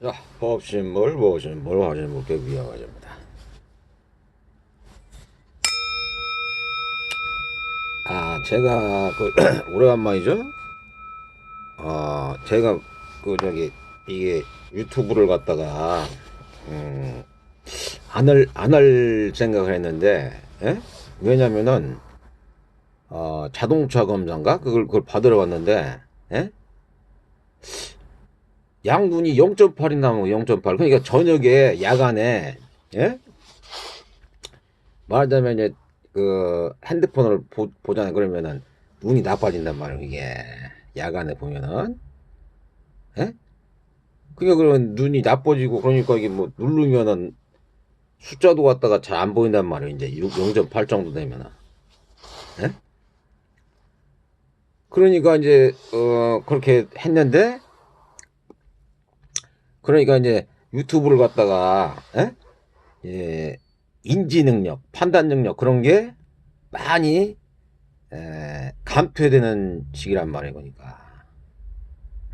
자, 법신물, 보신물, 화신물, 위화가입니다. 제가 오래간만이죠. 제가 이게 유튜브를 갖다가 음, 안 할 생각을 했는데, 예? 왜냐면은 자동차 검사인가 그걸 받으러 갔는데, 예? 양눈이 0.8이나 뭐 0.8. 그러니까 저녁에 야간에, 예? 말하자면 이제 핸드폰을 보잖아요. 그러면은 눈이 나빠진단 말이에요. 이게 야간에 보면은, 예? 그러니까 그런 눈이 나빠지고, 그러니까 이게 뭐 누르면은 숫자도 갖다가 잘 안 보인단 말이에요. 이제 0.8 정도 되면은, 예? 그러니까 이제 그렇게 했는데, 그러니까 이제 유튜브를 갖다가, 예? 예, 인지 능력, 판단 능력, 그런 게 많이 감퇴되는 시기란 말이에요. 그러니까.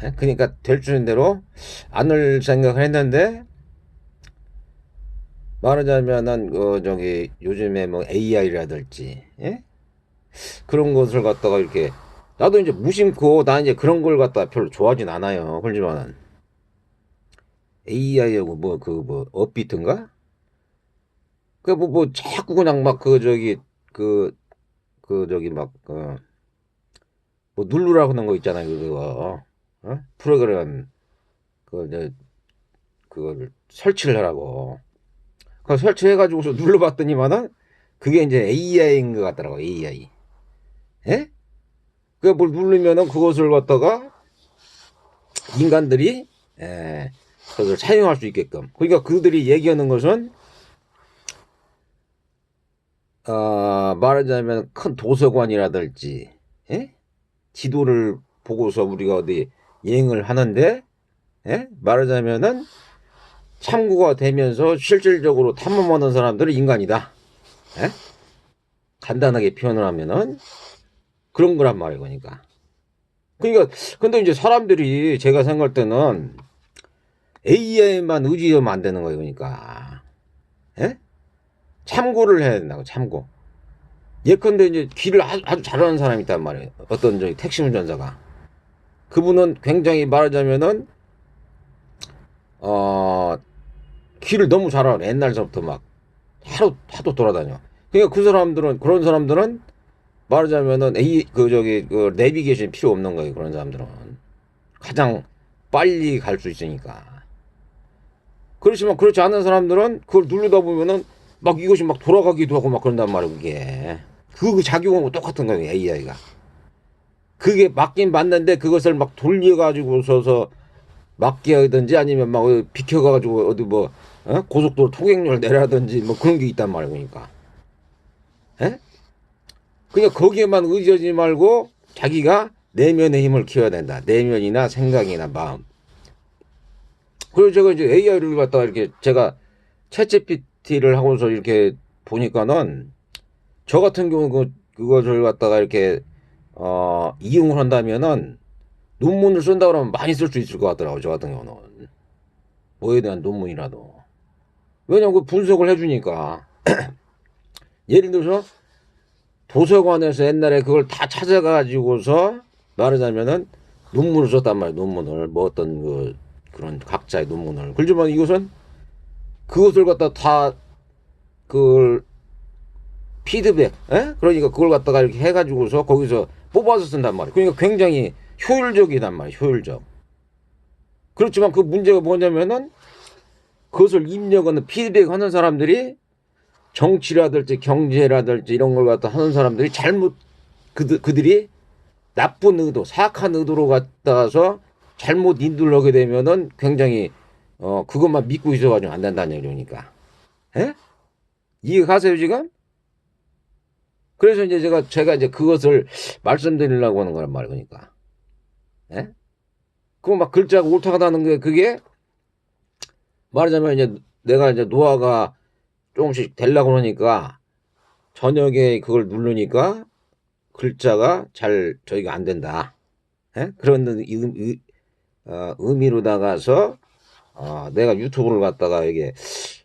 예? 그러니까 될 주는 대로 안을 생각을 했는데, 말하자면은 요즘에 뭐 AI라든지, 예? 그런 것을 갖다가 이렇게, 나도 이제 무심코 나 이제 그런 걸 갖다가 별로 좋아하진 않아요. 그렇지만은 AI하고 업비트인가? 자꾸 그냥 막 그 뭐 누르라고 하는 거 있잖아요. 그거 프로그램 저 그걸 설치를 하라고. 그 설치해가지고서 눌러봤더니만은 그게 이제 AI인 것 같더라고. AI. 예? 그뭘 누르면은 그것을 갖다가 인간들이 그것을 사용할 수 있게끔. 그러니까 그들이 얘기하는 것은 말하자면 큰 도서관이라든지, 예? 지도를 보고서 우리가 어디 여행을 하는데, 예? 말하자면은 참고가 되면서 실질적으로 탐험하는 사람들은 인간이다. 예? 간단하게 표현을 하면은 그런 거란 말이에요. 그러니까 근데 이제 사람들이 제가 생각할 때는 AI만 의지하면 안 되는 거예요. 그러니까 예? 참고를 해야 된다고. 참고. 예컨대 이제 길을 아주 잘하는 사람이 있단 말이에요. 어떤 저기 택시 운전사가. 그분은 굉장히 말하자면은 어 길을 너무 잘 알아. 옛날서부터 막 하도 돌아다녀. 그러니까 그런 사람들은 말하자면은 그 내비게이션 필요 없는 거예요. 그런 사람들은 가장 빨리 갈 수 있으니까. 그렇지만 그렇지 않은 사람들은 그걸 누르다 보면은 막 이것이 막 돌아가기도 하고 막 그런단 말이에요. 그게 그 작용하고 똑같은 거예요. AI가. 그게 맞긴 맞는데 그것을 막 돌려가지고서서 막게 하든지 아니면 막 비켜가지고 어디 고속도로 통행료를 내라든지 뭐 그런 게 있단 말이에요. 그러니까. 예? 그러니까 거기에만 의지하지 말고 자기가 내면의 힘을 키워야 된다. 내면이나 생각이나 마음. 그리고 제가 이제 AI를 갖다가 이렇게 제가 챗GPT를 하고서 이렇게 보니까는 저 같은 경우 그것을 갖다가 이렇게 이용을 한다면은 논문을 쓴다 그러면 많이 쓸 수 있을 것 같더라고. 저 같은 경우는 뭐에 대한 논문이라도. 왜냐면 그 분석을 해주니까. 예를 들어서 도서관에서 옛날에 그걸 다 찾아가지고서 말하자면은 논문을 썼단 말이야. 논문을 뭐 어떤 그런 각자의 논문을. 그렇지만 이것은 그것을 갖다 다 그걸 피드백, 에? 그러니까 그걸 갖다가 이렇게 해가지고서 거기서 뽑아서 쓴단 말이야. 그러니까 굉장히 효율적이단 말이야. 효율적. 그렇지만 그 문제가 뭐냐면은 그것을 입력하는 피드백하는 사람들이 정치라든지 경제라든지 이런 걸 갖다 하는 사람들이 잘못 그들이 나쁜 의도, 사악한 의도로 갖다서 잘못 인도를 하게 되면은 굉장히 그것만 믿고 있어가지고 안 된다는 얘기니까. 예? 이해 가세요 지금? 그래서 이제 제가 이제 그것을 말씀드리려고 하는 거란 말이에요. 그러니까. 예? 그거 막 글자가 옳다하다는 게 그게 말하자면 이제 내가 이제 노화가 조금씩 되려고 그러니까 저녁에 그걸 누르니까 글자가 잘 저희가 안 된다. 예? 그런 의미로 나가서 내가 유튜브를 갖다가 이게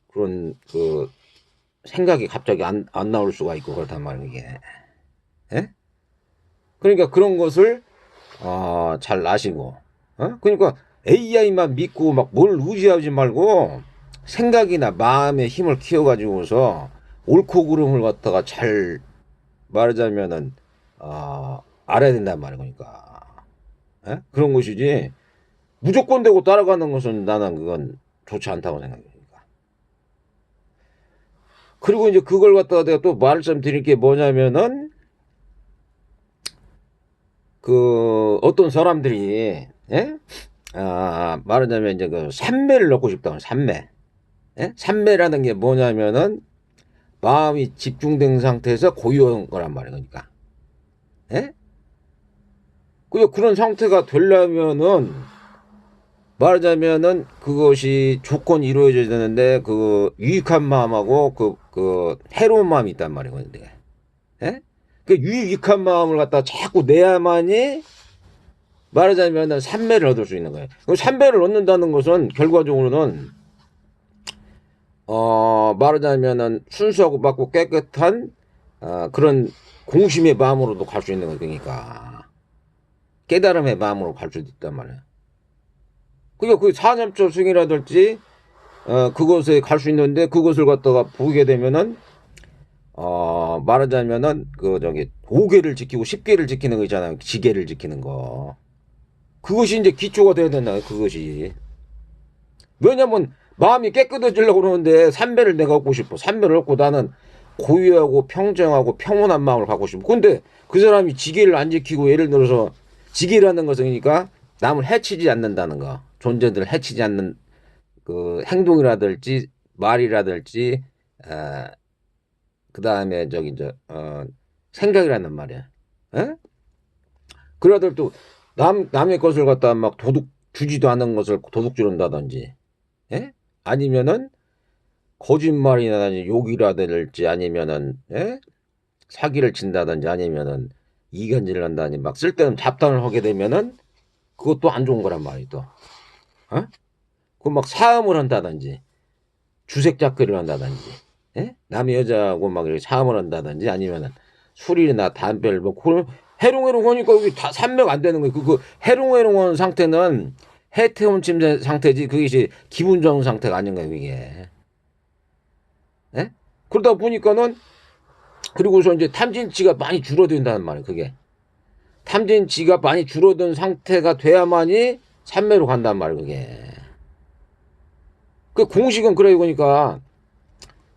그런 그 생각이 갑자기 안 나올 수가 있고 그렇단 말이에요, 이게. 예? 그러니까 그런 것을 잘 아시고, 그러니까 AI만 믿고 막 뭘 의지하지 말고 생각이나 마음의 힘을 키워가지고서 옳고 그름을 갖다가 잘 말하자면은 알아야 된단 말이야, 그러니까. 예? 그런 것이지 무조건 되고 따라가는 것은 나는 그건 좋지 않다고 생각합니다. 그리고 이제 그걸 갖다가 내가 또 말씀 드릴 게 뭐냐면은 그 어떤 사람들이, 예? 말하자면 이제 그 삼매를 넣고 싶다고. 삼매. 예? 삼매라는 게 뭐냐면은 마음이 집중된 상태에서 고요한 거란 말이에요. 그러니까. 예? 그런 상태가 되려면은 말하자면은 그것이 조건이 이루어져야 되는데 그 유익한 마음하고 그 해로운 마음이 있단 말이거든요. 예? 그 유익한 마음을 갖다 자꾸 내야만이 말하자면은 삼매를 얻을 수 있는 거예요. 삼매를 얻는다는 것은 결과적으로는 말하자면은 순수하고 맑고 깨끗한 그런 공심의 마음으로도 갈 수 있는 거니까 깨달음의 마음으로 갈 수 있단 말이에요. 그러니까 그 사념적 승이라든지 그것에 갈 수 있는데 그것을 갖다가 보게 되면은 말하자면은 그 저기 5개를 지키고 10개를 지키는 거 있잖아요. 지계를 지키는 거. 그것이 이제 기초가 돼야 된다. 그것이. 왜냐면 마음이 깨끗해지려고 그러는데 삼배를 내가 얻고 싶어. 삼배를 얻고 나는 고유하고 평정하고 평온한 마음을 갖고 싶어. 근데 그 사람이 지계를 안 지키고 예를 들어서 지계라는 것은 그러니까 남을 해치지 않는다는 거. 존재들을 해치지 않는 그 행동이라든지 말이라든지 그 다음에 저기 생각이라는 말이야. 에? 그러들 또 남의 것을 갖다 막 도둑 주지도 않은 것을 도둑질 한다든지, 예? 아니면은 거짓말이나 욕이라든지 아니면은, 예? 사기를 친다든지 아니면은 이간질을 한다든지 막 쓸데없는 잡담을 하게 되면은 그것도 안 좋은 거란 말이야 또. 그 막 사음을 한다든지 주색잡기를 한다든지, 예? 남의 여자하고 막 이렇게 사음을 한다든지 아니면은 술이나 담배를 뭐 그런 해롱해롱 하니까 여기 다 산매가 안 되는 거예요. 해롱해롱한 상태는 해태운 침대 상태지 그게 기분 좋은 상태가 아닌 거예요, 이게. 예? 그러다 보니까는 그리고서 이제 탐진치가 많이 줄어든다는 말이에요, 그게. 탐진치가 많이 줄어든 상태가 돼야만이 산매로 간단 말이에요, 그게. 그 공식은 그래요, 그러니까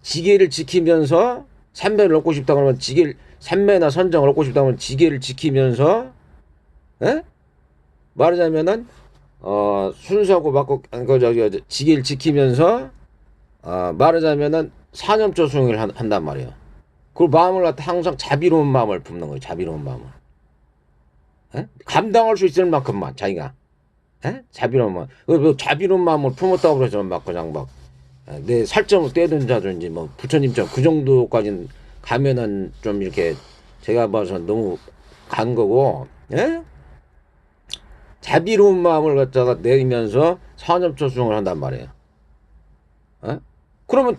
지계를 지키면서 산매를 얻고 싶다 그러면 산매나 선정을 얻고 싶다 그러면 지계를 지키면서, 에? 말하자면은 순수하고 맞고 지계를 지키면서 말하자면은 사념적 수행을 한단 말이에요. 그리고 마음을 갖다 항상 자비로운 마음을 품는 거예요. 자비로운 마음을. 에? 감당할 수 있을 만큼만 자기가, 에? 자비로운 마음. 뭐 자비로운 마음을 품었다고 그러죠. 막 그냥 막 내 살점을 떼든 자든지 뭐 부처님처럼 그 정도까지는 가면은 좀 이렇게 제가 봐서 너무 간 거고, 예? 자비로운 마음을 갖다가 내면서 사념초승을 한단 말이에요. 예? 그러면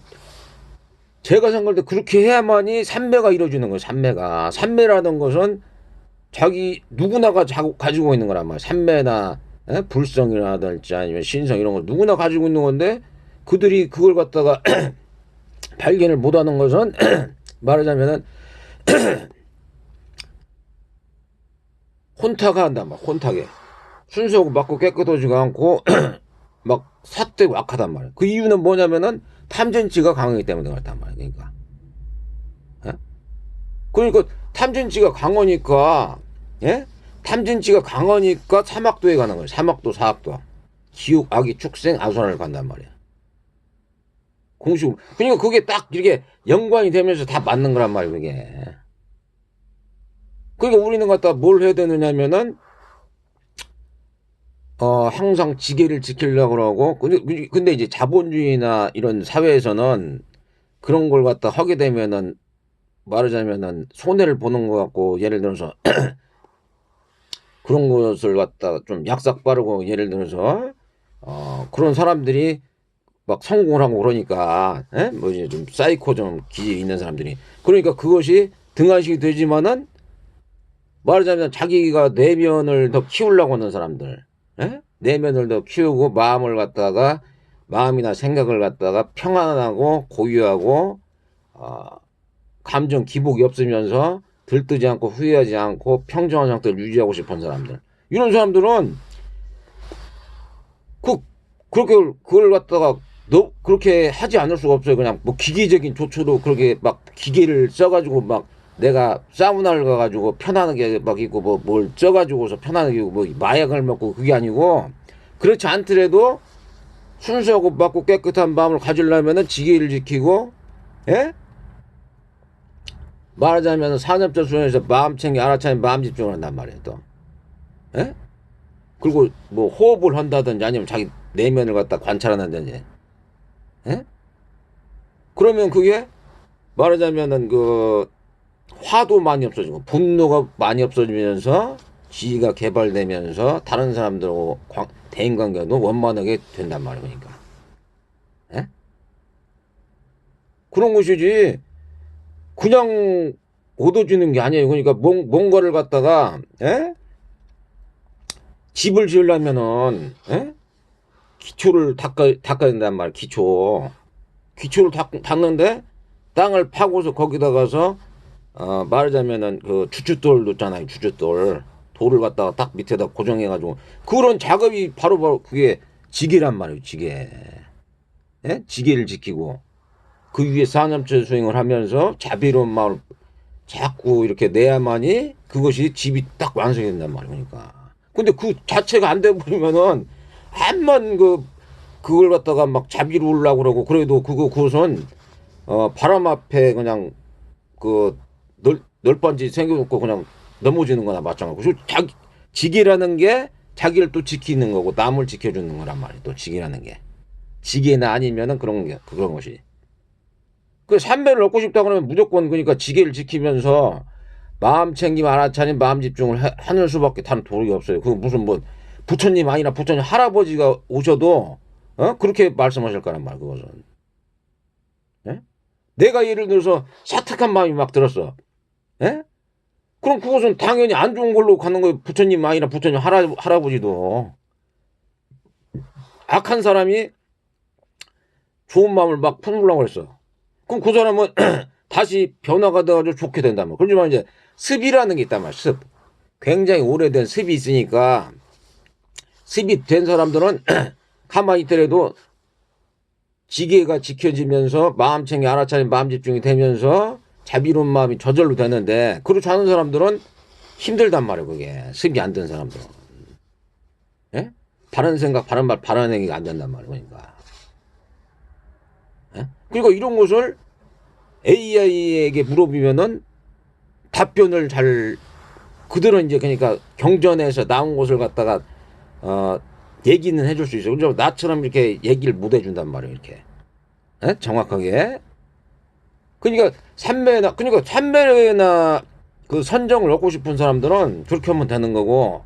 제가 생각할 때 그렇게 해야만이 삼매가 이루어지는 거예요. 삼매라는 것은 자기 누구나가 가지고 있는 거란 말이에요. 삼매나, 예? 불성이라든지 아니면 신성 이런 거 누구나 가지고 있는 건데 그들이 그걸 갖다가 발견을 못하는 것은 말하자면은 혼탁하 한단 말이야. 혼탁해. 순수하고 맑고 깨끗하지가 않고 막 삿되고 악하단 말이야. 그 이유는 뭐냐면은 탐진치가 강하기 때문에 그렇단 말이야. 그러니까. 예? 그러니까 탐진치가 강하니까, 예? 탐진치가 강하니까 사막도에 가는 거야. 사막도, 사악도. 지옥, 악이, 축생, 아수라를 간단 말이야. 공식으로. 그러니까 그게 딱 이렇게 연관이 되면서 다 맞는 거란 말이야, 그게. 그러니까 우리는 갖다 뭘 해야 되느냐면은, 항상 지계를 지키려고 그러고, 근데 이제 자본주의나 이런 사회에서는 그런 걸 갖다 하게 되면은, 말하자면은 손해를 보는 것 같고, 예를 들어서 그런 것을 갖다 좀 약삭 빠르고, 예를 들어서 그런 사람들이 막 성공을 하고 그러니까, 뭐 이제 좀 사이코 좀 기질이 있는 사람들이. 그러니까 그것이 등한식이 되지만은 말하자면 자기가 내면을 더 키우려고 하는 사람들, 내면을 더 키우고 마음이나 생각을 갖다가 평안하고 고유하고, 어, 감정 기복이 없으면서 들뜨지 않고 후회하지 않고 평정한 상태를 유지하고 싶은 사람들. 이런 사람들은 그 그렇게 그걸 갖다가 그렇게 하지 않을 수가 없어요. 그냥 뭐 기계적인 조처로 그렇게 막 기계를 써가지고 막 내가 사우나를 가가지고 편안하게 막 있고 뭐 뭘 써가지고서 편안하게 있고 뭐 마약을 먹고 그게 아니고, 그렇지 않더라도 순수하고 맑고 깨끗한 마음을 가지려면은 지게를 지키고, 예? 말하자면 산업적 수준에서 마음 챙기 알아차린 마음 집중을 한단 말이에요. 또, 예? 그리고 뭐 호흡을 한다든지 아니면 자기 내면을 갖다 관찰한다든지, 예? 그러면 그게 말하자면은 그 화도 많이 없어지고 분노가 많이 없어지면서 지위가 개발되면서 다른 사람들하고 대인관계도 원만하게 된단 말이에요. 그러니까, 예? 그런 것이지 그냥 얻어지는 게 아니에요. 그러니까 뭔가를 갖다가, 예? 집을 지으려면은, 예? 기초를 닦아야 된단 말이에요. 기초를 닦는데 땅을 파고서 거기다 가서 말하자면은 그 주춧돌 있잖아요. 주춧돌 돌을 갖다가 딱 밑에다 고정해가지고 그런 작업이 바로 그게 지게란 말이에요. 지게. 예? 지게를 지키고 그 위에 산업체 수행을 하면서 자비로운 마음을 자꾸 이렇게 내야만이 그것이 집이 딱 완성이 된단 말이에요. 그러니까. 근데 그 자체가 안 돼 버리면은 암만 그걸 갖다가 막 자비로우려고 그러고 그래도 그것은 바람 앞에 그냥 그 널빤지 생겨놓고 그냥 넘어지는 거나 마찬가지고, 지게라는 게 자기를 또 지키는 거고 남을 지켜주는 거란 말이에요. 또 지게라는 게 지게나 아니면은 그런 것이 그 삼배를 얻고 싶다 그러면 무조건 그러니까 지게를 지키면서 마음 챙김 알아차린 마음 집중을 하는 수밖에 다른 도리가 없어요. 그 무슨 뭐 부처님 아니라 부처님 할아버지가 오셔도 그렇게 말씀하실 거란 말. 그것은, 예? 내가 예를 들어서 사특한 마음이 막 들었어, 예? 그럼 그것은 당연히 안 좋은 걸로 가는 거예요. 부처님 아니라 부처님 할아버지도 악한 사람이 좋은 마음을 막 품으려고 했어. 그럼 그 사람은 다시 변화가 돼가지고 좋게 된단 말이야. 그렇지만 이제 습이라는 게 있단 말이야. 습. 굉장히 오래된 습이 있으니까 습이 된 사람들은 가만히 있더라도 지게가 지켜지면서 마음 챙기 알아차린 마음 집중이 되면서 자비로운 마음이 저절로 되는데, 그렇지 않은 사람들은 힘들단 말이에요. 그게 습이 안 된 사람들은, 예? 바른 생각 바른 말 바른 행위가 안 된단 말이에요. 그러니까, 예? 그러니까 이런 것을 AI에게 물어보면은 답변을 잘 그들은 이제 그러니까 경전에서 나온 것을 갖다가 얘기는 해줄 수 있어요. 그죠? 나처럼 이렇게 얘기를 못 해준단 말이에요. 이렇게, 예? 정확하게. 그러니까 삼매나 그 선정을 얻고 싶은 사람들은 그렇게 하면 되는 거고,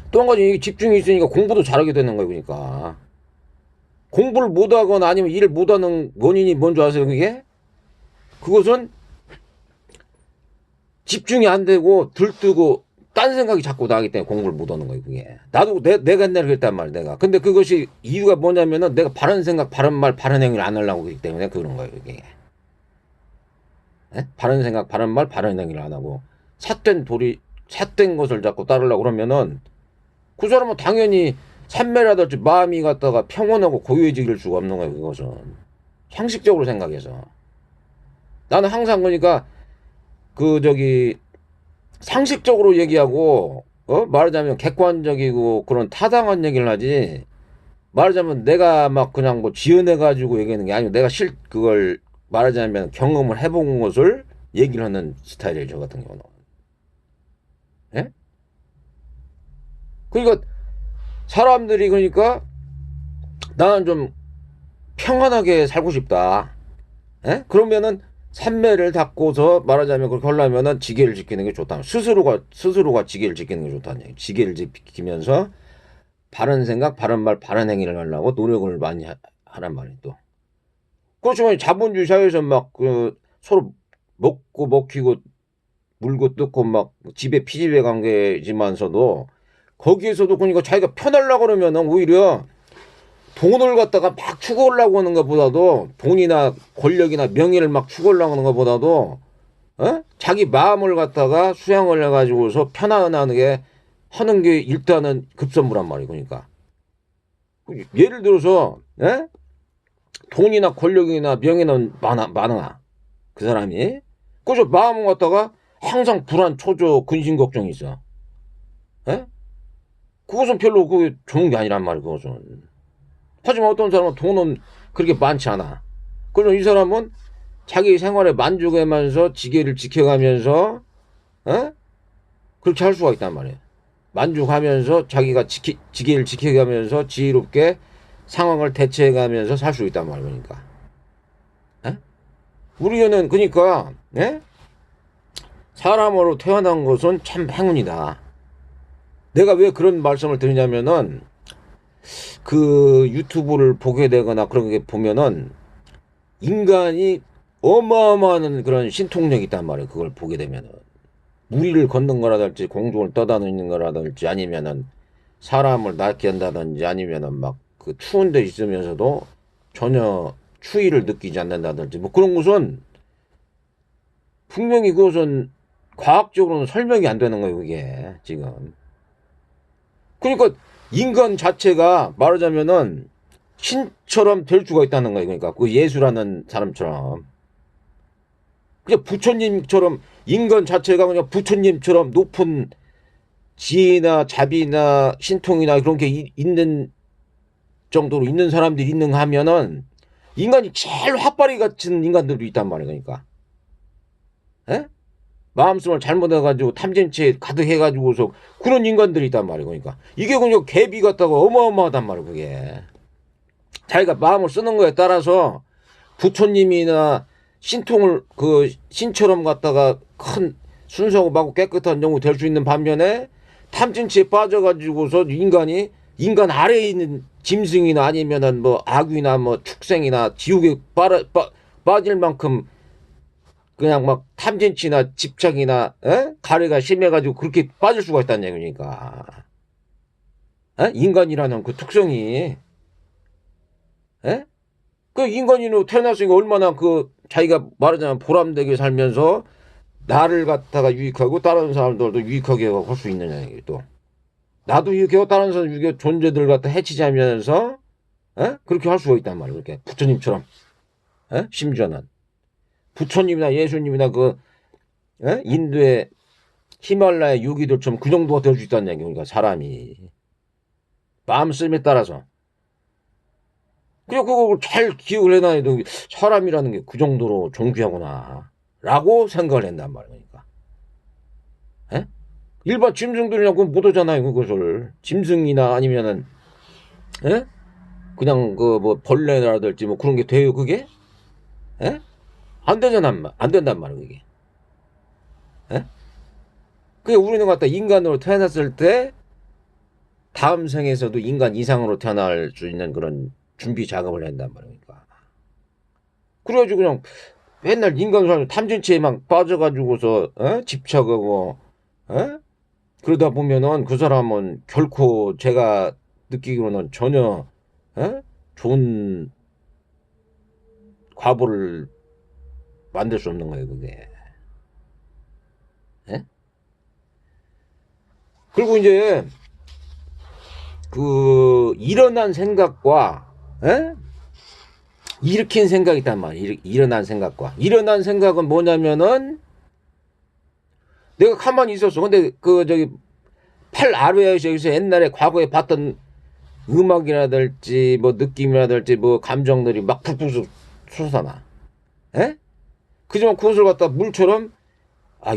또 한 가지 집중이 있으니까 공부도 잘하게 되는 거예요. 그러니까 공부를 못하거나 아니면 일을 못하는 원인이 뭔지 아세요? 그것은 집중이 안 되고 들뜨고 딴 생각이 자꾸 나기 때문에 공부를 못하는 거예요. 그게 나도 내가 옛날에 그랬단 말이야. 내가 근데 그것이 이유가 뭐냐면은 내가 바른 생각 바른 말 바른 행위를 안 하려고 하기 때문에 그런 거예요. 이게, 예? 바른 생각 바른 말 바른 행위를 안 하고 삿된 것을 자꾸 따르려고 그러면은 그 사람은 당연히 삼매라든지 마음이 갖다가 평온하고 고요해질 수가 없는 거예요. 그것은 상식적으로 생각해서 나는 항상 그러니까 상식적으로 얘기하고 말하자면 객관적이고 그런 타당한 얘기를 하지, 말하자면 내가 막 그냥 뭐 지어내 가지고 얘기하는 게 아니고 내가 그걸 말하자면 경험을 해본 것을 얘기를 하는 스타일이에요. 저 같은 경우는, 예? 그러니까 사람들이 그러니까 나는 좀 평안하게 살고 싶다, 예? 그러면은 삼매를 닫고서 말하자면 그렇게 하려면은 지게를 지키는 게 좋다. 스스로가 지게를 지키는 게 좋다는 얘기. 지게를 지키면서 바른 생각, 바른 말, 바른 행위를 하려고 노력을 많이 하란 말이에요, 또. 그렇지만 자본주의 사회에서 막 그 서로 먹고 먹히고 물고 뜯고 막 집에 피지배 관계지만서도 거기에서도 그러니까 자기가 편하려고 그러면은 오히려 돈을 갖다가 막 추구하려고 하는 것보다도 돈이나 권력이나 명예를 막 추구하려고 하는 것보다도 자기 마음을 갖다가 수양을 해가지고서 편안하게 하는 게 일단은 급선무란 말이에요. 그러니까 예를 들어서 돈이나 권력이나 명예는 많아 그 사람이 그저 마음을 갖다가 항상 불안, 초조, 근심 걱정이 있어. 그것은 별로 그게 좋은 게 아니란 말이에요. 그것은. 하지만 어떤 사람은 돈은 그렇게 많지 않아. 그럼 이 사람은 자기 생활에 만족하면서 지게를 지켜가면서 그렇게 할 수가 있단 말이에요. 만족하면서 자기가 지게를 지켜가면서 지혜롭게 상황을 대처해가면서 살 수 있단 말이에요. 그러니까 우리는 그러니까 사람으로 태어난 것은 참 행운이다. 내가 왜 그런 말씀을 드리냐면은 그 유튜브를 보게 되거나 그런 게 보면은 인간이 어마어마한 그런 신통력이 있단 말이에요. 그걸 보게 되면은 무리를 걷는 거라든지 공중을 떠다니는 거라든지 아니면은 사람을 낫게 한다든지 아니면은 막 그 추운 데 있으면서도 전혀 추위를 느끼지 않는다든지 뭐 그런 것은 분명히 그것은 과학적으로는 설명이 안 되는 거예요. 그게 지금. 그러니까 인간 자체가 말하자면은 신처럼 될 수가 있다는 거예요. 그러니까 그 예수라는 사람처럼 그냥 부처님처럼 인간 자체가 그냥 부처님처럼 높은 지혜나 자비나 신통이나 그런 게 있는 정도로 있는 사람들이 있는가 하면은 인간이 제일 핫바리 같은 인간들도 있단 말이에요. 그러니까 마음속을 잘못해가지고 탐진치에 가득해가지고서 그런 인간들이 있단 말이에요. 그러니까 이게 그냥 갭이 같다고 어마어마하단 말이에요. 그게 자기가 마음을 쓰는 거에 따라서 부처님이나 신통을 그 신처럼 갖다가 큰 순수하고 맑고 깨끗한 영웅이 될 수 있는 반면에 탐진치에 빠져가지고서 인간 아래에 있는 짐승이나 아니면은 뭐 악귀나 뭐 축생이나 지옥에 빠질 만큼 그냥 막 탐진치나 집착이나 가래가 심해가지고 그렇게 빠질 수가 있다는 얘기니까 인간이라는 그 특성이 그 인간이로 태어났으니까 얼마나 그 자기가 말하자면 보람되게 살면서 나를 갖다가 유익하고 다른 사람들도 유익하게 할 수 있느냐 이게 또 나도 유익하고 다른 사람 유익하고 존재들 갖다 해치지 않으면서 그렇게 할 수가 있단 말이에요. 그렇게 부처님처럼 심지어는 부처님이나 예수님이나 그 인도의 히말라야 요기들처럼 그 정도가 될 수 있다는 얘기예요. 그러니까 사람이 마음씀에 따라서 그냥 그걸 잘 기억을 해놔야 돼. 사람이라는 게 그 정도로 존귀하구나 라고 생각을 한단 말이에요. 그러니까 일반 짐승들이나 그건 못 하잖아요. 그것을 짐승이나 아니면은 그냥 그 뭐 벌레라든지 뭐 그런 게 돼요. 그게 안 되잖아. 안 된단 말이에요. 그게 그게 우리는 갖다 인간으로 태어났을 때 다음 생에서도 인간 이상으로 태어날 수 있는 그런 준비 작업을 한단 말이니까. 그래가지고 그냥 맨날 인간 사람 탐진치에만 빠져가지고서 집착하고 그러다 보면은 그 사람은 결코 제가 느끼기로는 전혀 좋은 과보를 만들 수 없는 거예요. 그게. 그리고 이제 그 일어난 생각과 일으킨 생각이 있단 말이에요. 일어난 생각은 뭐냐면은 내가 가만히 있었어. 근데 그 저기 팔 아래에서 여기서 옛날에 과거에 봤던 음악이라든지 뭐 느낌이라든지 뭐 감정들이 막 푹푹 솟아나. 그지만 그것을 갖다 물처럼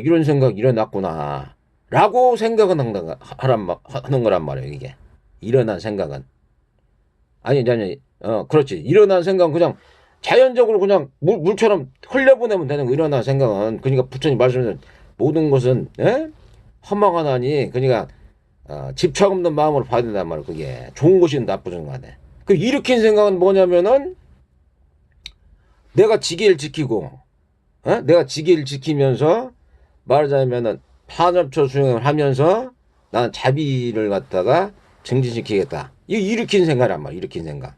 이런 생각 일어났구나 라고 생각은 하는 거란 말이에요. 이게 일어난 생각은 아니 그렇지. 일어난 생각은 그냥 자연적으로 그냥 물처럼 흘려보내면 되는 거. 일어난 생각은 그러니까 부처님 말씀하신 모든 것은 험망하나니 그러니까 집착 없는 마음으로 봐야 된단 말이야. 그게 좋은 것이든 나쁘든 간에. 그 일으킨 생각은 뭐냐면은 내가 지계를 지키고, 내가 지계를 지키면서 말하자면은 판업처 수행을 하면서 나는 자비를 갖다가 증진시키겠다. 이거 일으킨 생각이란 말이야. 일으킨 생각.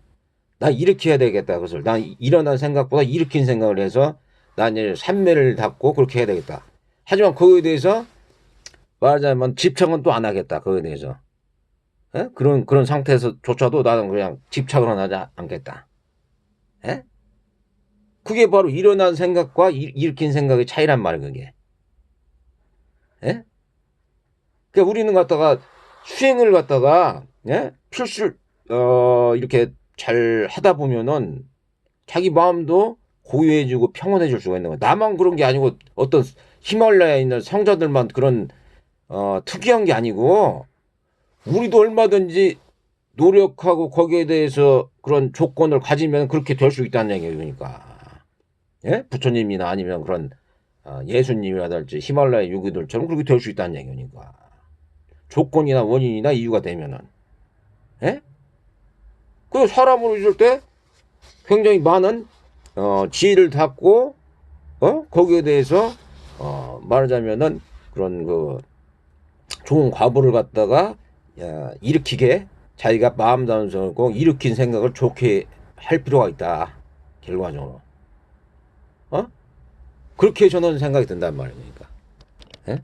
나 일으켜야 되겠다. 그것을 난 일어난 생각보다 일으킨 생각을 해서 난 이제 삼매를 닫고 그렇게 해야 되겠다. 하지만 그거에 대해서 말하자면 집착은 또 안 하겠다. 그거에 대해서. 그런 상태에서조차도 나는 그냥 집착을 하지 않겠다. 에? 그게 바로 일어난 생각과 일으킨 생각의 차이란 말이야, 그게. 예? 그러니까 우리는 갖다가 수행을 갖다가, 필수, 이렇게 잘 하다 보면은 자기 마음도 고요해지고 평온해질 수가 있는 거야. 나만 그런 게 아니고 어떤 히말라야에 있는 성자들만 그런, 특이한 게 아니고 우리도 얼마든지 노력하고 거기에 대해서 그런 조건을 가지면 그렇게 될 수 있다는 얘기예요. 그러니까. 예? 부처님이나 아니면 그런 예수님이라든지 히말라야 유기들처럼 그렇게 될 수 있다는 얘기니까. 조건이나 원인이나 이유가 되면은. 예? 그 사람으로 있을 때 굉장히 많은 지혜를 닫고 거기에 대해서 말하자면은 그런 그 좋은 과보를 갖다가 일으키게 자기가 마음 단속하고 일으킨 생각을 좋게 할 필요가 있다. 결과적으로. 그렇게 저는 생각이 든단 말이니까. 예?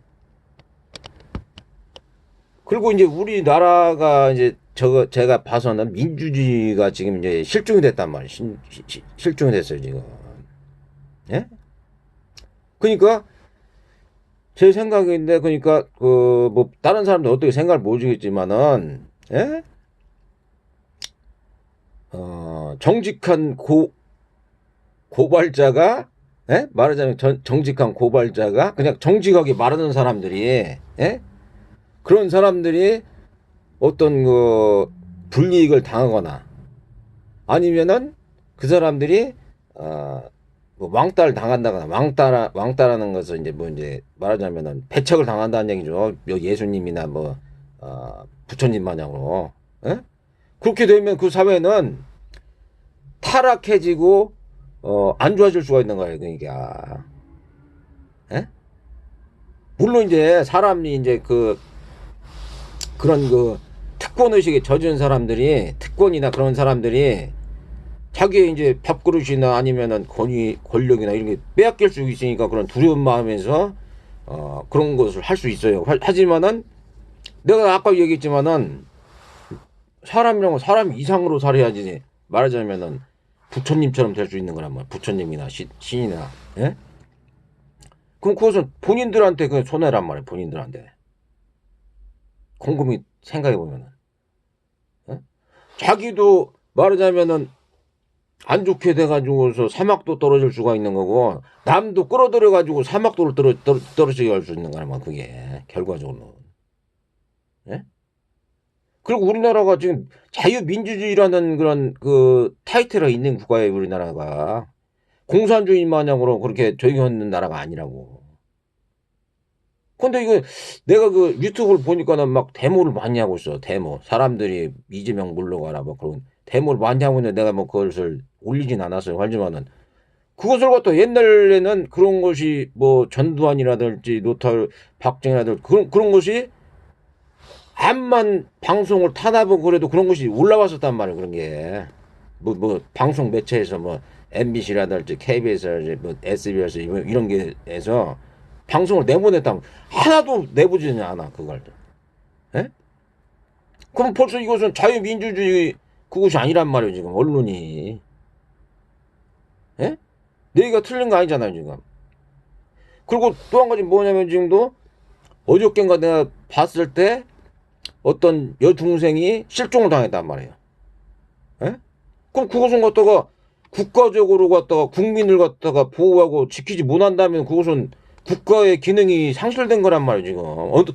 그리고 이제 우리나라가 이제 제가 봐서는 민주주의가 지금 이제 실종이 됐단 말이에요. 실종이 됐어요, 지금. 예? 그러니까 제 생각인데, 그러니까 그 뭐 다른 사람들 어떻게 생각을 모르겠지만은, 예? 정직한 고발자가, 예? 말하자면 정직한 고발자가 그냥 정직하게 말하는 사람들이, 예? 그런 사람들이 어떤 그 불이익을 당하거나 아니면은 그 사람들이 뭐 왕따를 당한다거나 왕따라는 것은 이제 뭐 이제 말하자면은 배척을 당한다는 얘기죠. 예수님이나 뭐 부처님 마냥으로. 예? 그렇게 되면 그 사회는 타락해지고 안 좋아질 수가 있는 거예요. 그러니까. 예? 물론 이제 사람이 이제 그런 그 특권 의식에 젖은 사람들이 특권이나 그런 사람들이 자기의 이제 밥그릇이나 아니면은 권력이나 이런 게 빼앗길 수 있으니까 그런 두려운 마음에서 그런 것을 할 수 있어요. 하지만은 내가 아까 얘기했지만은 사람이란 건 사람 이상으로 살아야지 말하자면은 부처님처럼 될 수 있는 거란 말이야. 부처님이나 신이나. 예? 그럼 그것은 본인들한테 그 손해란 말이야. 본인들한테. 곰곰이 생각해 보면은. 예? 자기도 말하자면은 안 좋게 돼가지고서 사막도 떨어질 수가 있는 거고 남도 끌어들여가지고 사막도를 떨어지게 할 수 있는 거란 말이야. 그게 결과적으로. 예? 그리고 우리나라가 지금 자유민주주의라는 그런 그 타이틀이 있는 국가예요. 우리나라가 공산주의 마냥으로 그렇게 조용하는 나라가 아니라고. 근데 이거 내가 그 유튜브를 보니까는 막 데모를 많이 하고 있어. 데모. 사람들이 이재명 물러가라 뭐 그런 데모를 많이 하고 있는데 내가 뭐 그것을 올리진 않았어요. 하지만은 그것을 갖다 옛날에는 그런 것이 뭐 전두환이라든지 노탈 박정희라든지 그런 것이 암만 방송을 타다보고 그래도 그런 것이 올라왔었단 말이에요. 그런 게. 뭐 방송 매체에서 뭐 MBC라든지 KBS라든지 뭐 SBS 이런 게에서 방송을 내보냈다면 하나도 내보지는 않아 그걸. 예? 그럼 벌써 이것은 자유민주주의 그것이 아니란 말이에요. 지금 언론이. 예? 내 얘기가 틀린 거 아니잖아요 지금. 그리고 또 한 가지 뭐냐면 지금도 어저께인가 내가 봤을 때 어떤 여중생이 실종을 당했단 말이에요. 예? 그럼 그것은 갖다가 국가적으로 갖다가 국민을 갖다가 보호하고 지키지 못한다면 그것은 국가의 기능이 상실된 거란 말이에요 지금.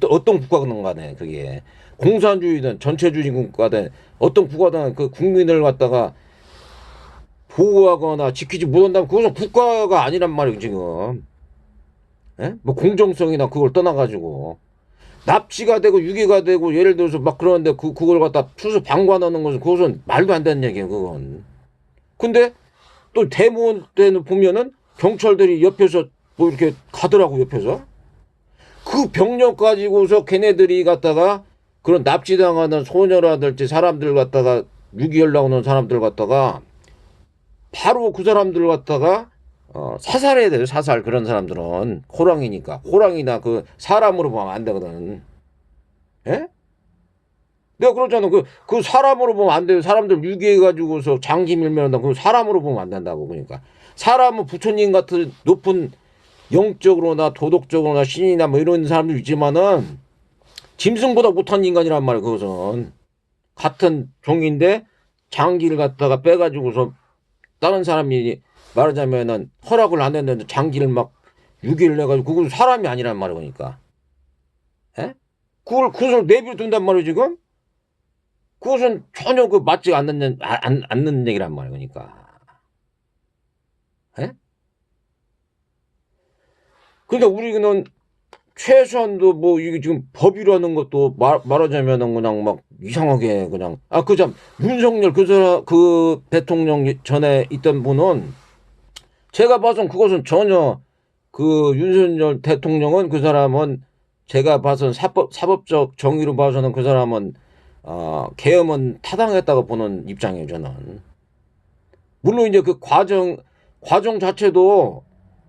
어떤 국가든 간에 그게 공산주의든 전체주의 국가든 어떤 국가든 그 국민을 갖다가 보호하거나 지키지 못한다면 그것은 국가가 아니란 말이에요 지금. 예? 뭐 공정성이나 그걸 떠나가지고 납치가 되고 유기가 되고 예를 들어서 막 그러는데 그걸 갖다 수수 방관하는 것은 그것은 말도 안 되는 얘기예요, 그건. 근데 또 대모원 때는 보면은 경찰들이 옆에서 뭐 이렇게 가더라고, 옆에서. 그 병력 가지고서 걔네들이 갖다가 그런 납치당하는 소녀라든지 사람들 갖다가 유기하려고 하는 사람들 갖다가 바로 그 사람들 갖다가 사살해야 돼요. 사살. 그런 사람들은 호랑이니까. 호랑이나 그 사람으로 보면 안 되거든. 예? 내가 그러잖아. 그 사람으로 보면 안 돼요. 사람들 유기해가지고서 장기 밀면 그 사람으로 보면 안 된다고. 그러니까 사람은 부처님 같은 높은 영적으로나 도덕적으로나 신이나 뭐 이런 사람들 있지만은 짐승보다 못한 인간이란 말이야. 그것은 같은 종인데 장기를 갖다가 빼가지고서 다른 사람이 말하자면은 허락을 안 했는데 장기를 막 유기를 해가지고 그건 사람이 아니란 말이야. 그러니까 에? 그것을 내버려둔단 말이야 지금. 그것은 전혀 맞지 않는 얘기란 말이야. 그러니까 에? 그러니까 우리는 최소한도 뭐 이게 지금 법이라는 것도 말하자면은 그냥 막 이상하게 그냥 그 참 윤석열 그 대통령 전에 있던 분은 제가 봐선 그것은 전혀 그 윤석열 대통령은 그 사람은 제가 봐선 사법적 정의로 봐서는 그 사람은 계엄은 타당했다고 보는 입장이에요 저는. 물론 이제 그 과정 자체도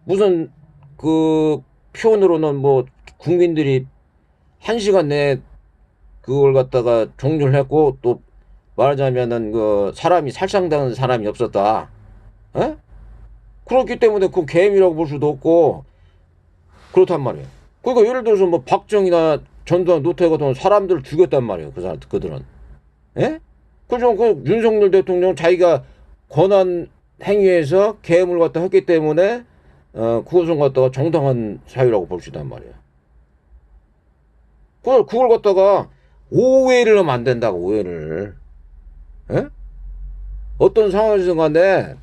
무슨 그 표현으로는 뭐 국민들이 1시간 내에 그걸 갖다가 종료를 했고 또 말하자면은 그 사람이 살상당한 사람이 없었다. 에? 그렇기 때문에 그 계엄이라고 볼 수도 없고 그렇단 말이에요. 그러니까 예를 들어서 뭐 박정희나 전두환 노태우 같은 사람들을 죽였단 말이에요. 그들은. 예? 그죠? 그 윤석열 대통령 자기가 권한 행위에서 계엄을 갖다 했기 때문에 그것을 갖다가 정당한 사유라고 볼 수 있단 말이에요. 그걸 갖다가 오해를 하면 안 된다고, 오해를. 에? 어떤 상황에서 간에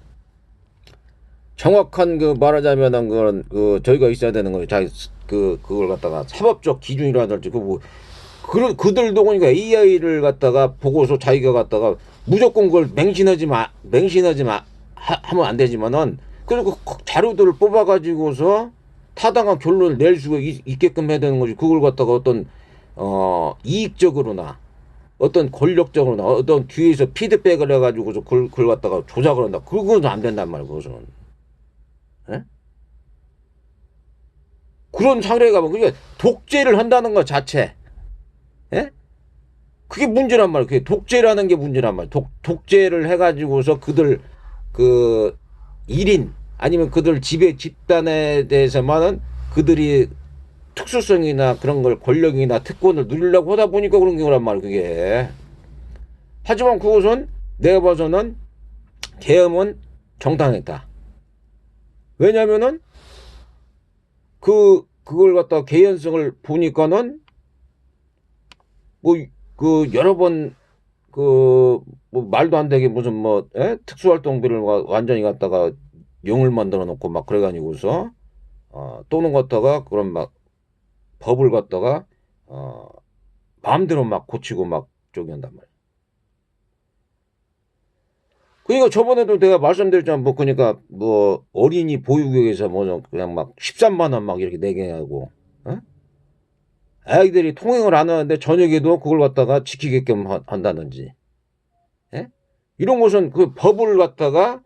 정확한 그 말하자면은 그런 저희가 있어야 되는 거예요. 그걸 갖다가 사법적 기준이라든지 그들도 그러니까 AI를 갖다가 보고서 자기가 갖다가 무조건 그걸 맹신하지 하면 안 되지만은 그래서 그 자료들을 뽑아가지고서 타당한 결론을 낼 수가 있게끔 해야 되는 거지. 그걸 갖다가 어떤 이익적으로나 어떤 권력적으로나 어떤 뒤에서 피드백을 해가지고서 그걸 갖다가 조작을 한다. 그건 안 된단 말이야. 그것은. 에? 그런 사례가 뭐 그게 독재를 한다는 것 자체. 에? 그게 문제란 말이야. 그게 독재라는 게 문제란 말이야. 독재를 해가지고서 그들 그 1인 아니면 그들 지배 집단에 대해서만은 그들이 특수성이나 그런 걸 권력이나 특권을 누리려고 하다 보니까 그런 거란 말이야. 그게. 하지만 그것은 내가 봐서는 계엄은 정당했다. 왜냐면은 그걸 갖다 개연성을 보니까는 뭐 여러 번 뭐 말도 안 되게 무슨 뭐 특수활동비를 완전히 갖다가 용을 만들어 놓고 막 그래가지고서 또는 갖다가 그런 막 법을 갖다가 마음대로 막 고치고 막 저기 한단 말이야. 그러니까 저번에도 내가 말씀드렸잖아. 뭐 그러니까 뭐 어린이 보육교육에서 뭐 그냥 막 13만 원 막 이렇게 내게 하고 아이들이 통행을 안 하는데 저녁에도 그걸 갖다가 지키게끔 한다든지. 예? 이런 것은 그 법을 갖다가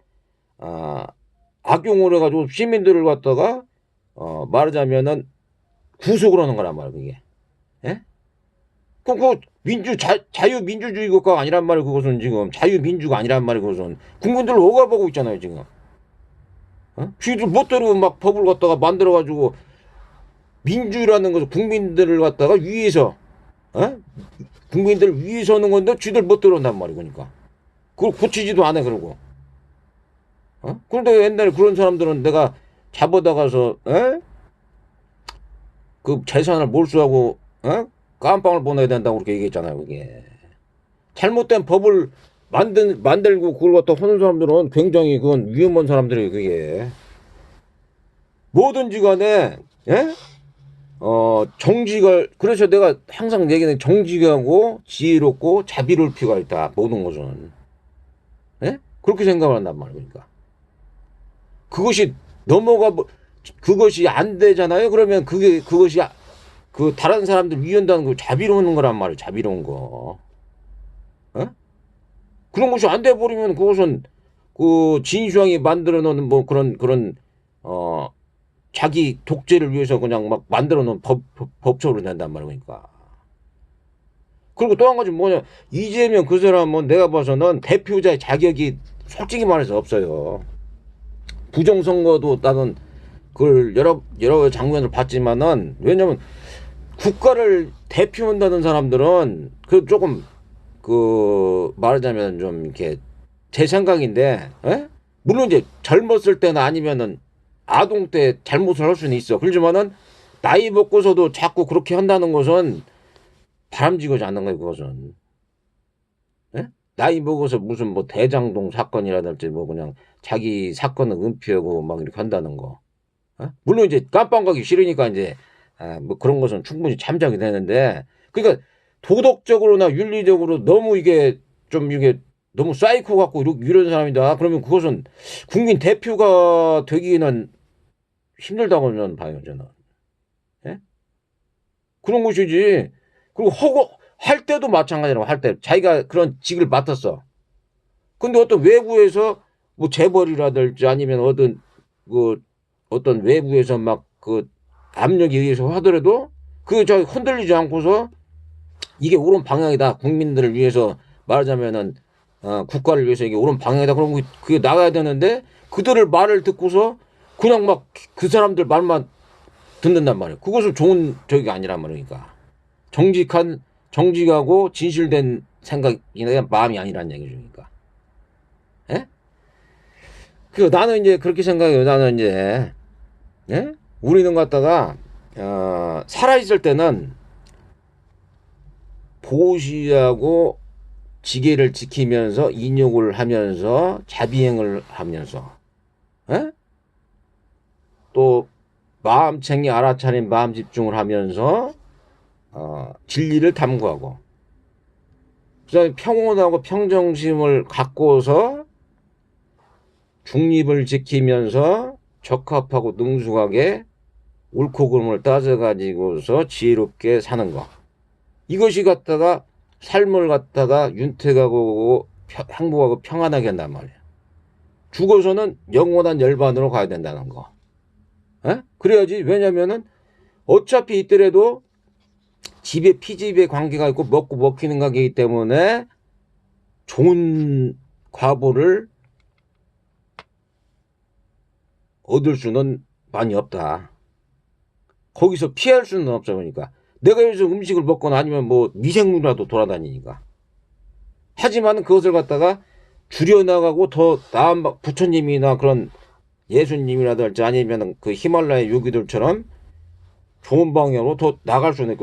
악용을 해가지고 시민들을 갖다가 말하자면은 구속을 하는 거란 말이야 그게. 예? 그럼 자유민주주의 국가가 아니란 말이야. 그것은 지금 자유민주가 아니란 말이야. 그것은 국민들을 억압하고 있잖아요 지금. 쥐들 멋대로 막 법을 갖다가 만들어가지고 민주라는 것은 국민들을 갖다가 위에서 국민들을 위해서 하는 건데 쥐들 멋대로 한단 말이야. 그러니까 그걸 고치지도 않아. 그러고 그런데 옛날에 그런 사람들은 내가 잡아다가서 그 재산을 몰수하고 깜빵을 보내야 된다고 그렇게 얘기했잖아요. 그게 잘못된 법을 만들고 그걸 갖다 하는 사람들은 굉장히 그건 위험한 사람들이에요. 그게 뭐든지 간에 정직을, 그래서 내가 항상 얘기하는 정직하고 지혜롭고 자비로울 필요가 있다. 모든 것은. 예? 그렇게 생각을 한단 말이에요. 그러니까. 그것이 그것이 안 되잖아요. 그러면 그것이 그 다른 사람들 위한다는 거 자비로운 거란 말이에요. 자비로운 거. 어? 그런 것이 안 돼 버리면 그것은 그 진시황이 만들어 놓은 뭐 그런 자기 독재를 위해서 그냥 막 만들어 놓은 법적으로 된단 말이에요. 그러니까. 그리고 또 한 가지 뭐냐, 이재명 그 사람은 내가 봐서는 대표자의 자격이 솔직히 말해서 없어요. 부정선거도 나는 그걸 여러 장면을 봤지만은, 왜냐면 국가를 대표한다는 사람들은 그 조금 그 말하자면 좀 이렇게 제 생각인데, 에? 물론 이제 젊었을 때나 아니면은 아동 때 잘못을 할 수는 있어. 그렇지만은 나이 먹고서도 자꾸 그렇게 한다는 것은 바람직하지 않는 거예요. 그것은. 에? 나이 먹어서 무슨 뭐 대장동 사건이라든지 뭐 그냥 자기 사건을 은폐하고 막 이렇게 한다는 거. 어? 물론 이제 깜빵 가기 싫으니까 이제 뭐 그런 것은 충분히 참작이 되는데, 그러니까 도덕적으로나 윤리적으로 너무 이게 좀 이게 너무 사이코 같고 이런 사람이다. 그러면 그것은 국민 대표가 되기는 힘들다고 저는 봐요. 저는. 예? 그런 것이지. 그리고 할 때도 마찬가지라고. 할 때 자기가 그런 직을 맡았어. 근데 어떤 외부에서 뭐 재벌이라든지 아니면 어떤 외부에서 막 그 압력에 의해서 하더라도 저 흔들리지 않고서 이게 옳은 방향이다. 국민들을 위해서 말하자면은 국가를 위해서 이게 옳은 방향이다. 그러면 그게 나가야 되는데 그들을 말을 듣고서 그냥 막 그 사람들 말만 듣는단 말이에요. 그것은 좋은 적이 아니란 말이니까. 정직하고 진실된 생각이나 마음이 아니란 얘기죠. 그러니까. 예? 그 나는 이제 그렇게 생각해요. 나는 이제 예? 우리는 갖다가 살아있을 때는 보시하고 지계를 지키면서 인욕을 하면서 자비행을 하면서, 에? 또 마음챙이 알아차린 마음 집중을 하면서 진리를 탐구하고, 그다음에 평온하고 평정심을 갖고서 중립을 지키면서 적합하고 능숙하게 옳고 그름을 따져가지고서 지혜롭게 사는 거. 이것이 갖다가 삶을 갖다가 윤택하고 행복하고 평안하게 한단 말이에요. 죽어서는 영원한 열반으로 가야 된다는 거. 에? 그래야지. 왜냐면은 어차피 있더라도 집에 피집의 관계가 있고 먹고 먹히는 관계이기 때문에 좋은 과보를 얻을 수는 많이 없다. 거기서 피할 수는 없어. 그러니까 내가 여기서 음식을 먹거나 아니면 뭐 미생물이라도 돌아다니니까. 하지만 그것을 갖다가 줄여나가고 더 나은 부처님이나 그런 예수님이라든지 아니면 그 히말라야 요기들처럼 좋은 방향으로 더 나갈 수는 있고,